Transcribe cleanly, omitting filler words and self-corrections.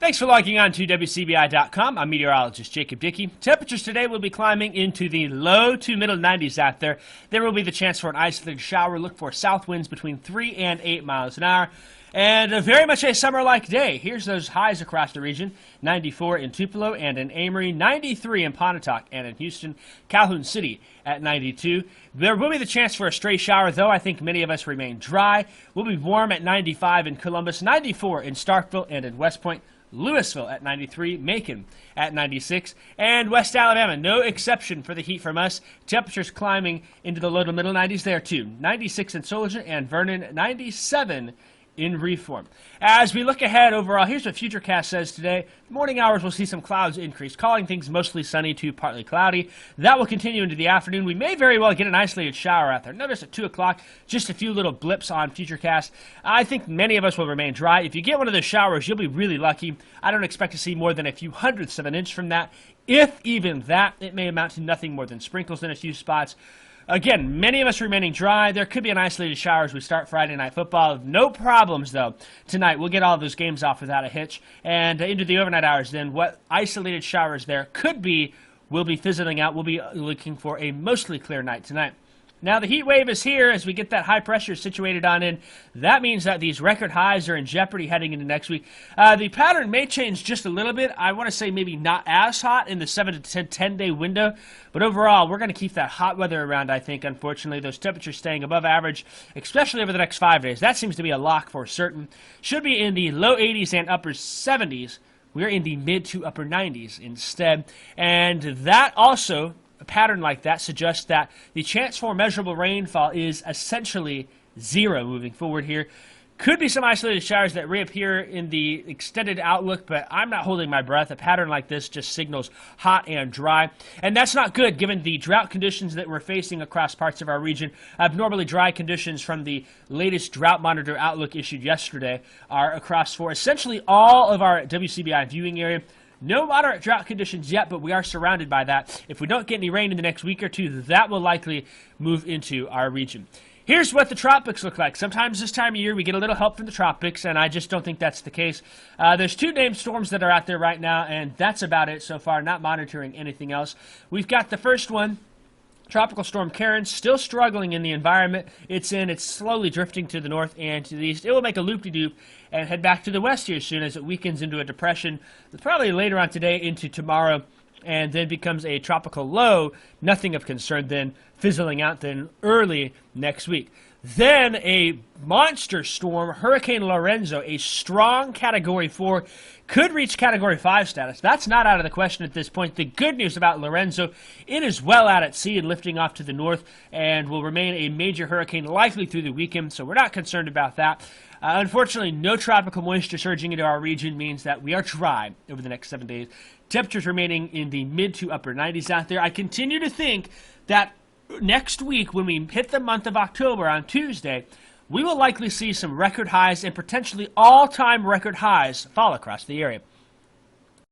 Thanks for logging on to WCBI.com. I'm meteorologist Jacob Dickey. Temperatures today will be climbing into the low to middle 90s out there. There will be the chance for an isolated shower. Look for south winds between 3 and 8 miles an hour. And very much a summer-like day. Here's those highs across the region. 94 in Tupelo and in Amory, 93 in Pontotoc and in Houston, Calhoun City at 92. There will be the chance for a stray shower, though I think many of us remain dry. We'll be warm at 95 in Columbus, 94 in Starkville and in West Point, Louisville at 93, Macon at 96, and West Alabama, no exception for the heat from us. Temperatures climbing into the low to middle 90s there, too. 96 in Soldier and Vernon, 97 in Reform. As we look ahead overall, here's what Futurecast says today. Morning hours will see some clouds increase, calling things mostly sunny to partly cloudy. That will continue into the afternoon. We may very well get an isolated shower out there. Notice at 2 o'clock, just a few little blips on Futurecast. I think many of us will remain dry. If you get one of those showers, you'll be really lucky. I don't expect to see more than a few hundredths of an inch from that. If even that, it may amount to nothing more than sprinkles in a few spots. Again, many of us remaining dry. There could be an isolated shower as we start Friday Night Football. No problems, though. Tonight, we'll get all those games off without a hitch. And into the overnight hours, then, what isolated showers there could be, we'll be fizzling out. We'll be looking for a mostly clear night tonight. Now, the heat wave is here as we get that high pressure situated on in. That means that these record highs are in jeopardy heading into next week. The pattern may change just a little bit. I want to say maybe not as hot in the 7 to 10-day window. But overall, we're going to keep that hot weather around, I think, unfortunately. Those temperatures staying above average, especially over the next 5 days. That seems to be a lock for certain. Should be in the low 80s and upper 70s. We're in the mid to upper 90s instead. And that also, a pattern like that suggests that the chance for measurable rainfall is essentially zero moving forward here. Could be some isolated showers that reappear in the extended outlook, but I'm not holding my breath. A pattern like this just signals hot and dry, and that's not good given the drought conditions that we're facing across parts of our region. Abnormally dry conditions from the latest drought monitor outlook issued yesterday are across for essentially all of our WCBI viewing area. No moderate drought conditions yet, but we are surrounded by that. If we don't get any rain in the next week or two, that will likely move into our region. Here's what the tropics look like. Sometimes this time of year we get a little help from the tropics, and I just don't think that's the case. There's 2 named storms that are out there right now, and that's about it so far, not monitoring anything else. We've got the first one, Tropical Storm Karen, still struggling in the environment it's in. It's slowly drifting to the north and to the east. It will make a loop-de-doop and head back to the west here soon as it weakens into a depression, probably later on today into tomorrow, and then becomes a tropical low. Nothing of concern then, fizzling out then early next week. Then a monster storm, Hurricane Lorenzo, a strong Category 4, could reach Category 5 status. That's not out of the question at this point. The good news about Lorenzo, it is well out at sea and lifting off to the north and will remain a major hurricane likely through the weekend, so we're not concerned about that. Unfortunately, no tropical moisture surging into our region means that we are dry over the next 7 days. Temperatures remaining in the mid to upper 90s out there. I continue to think that next week, when we hit the month of October on Tuesday, we will likely see some record highs and potentially all-time record highs fall across the area.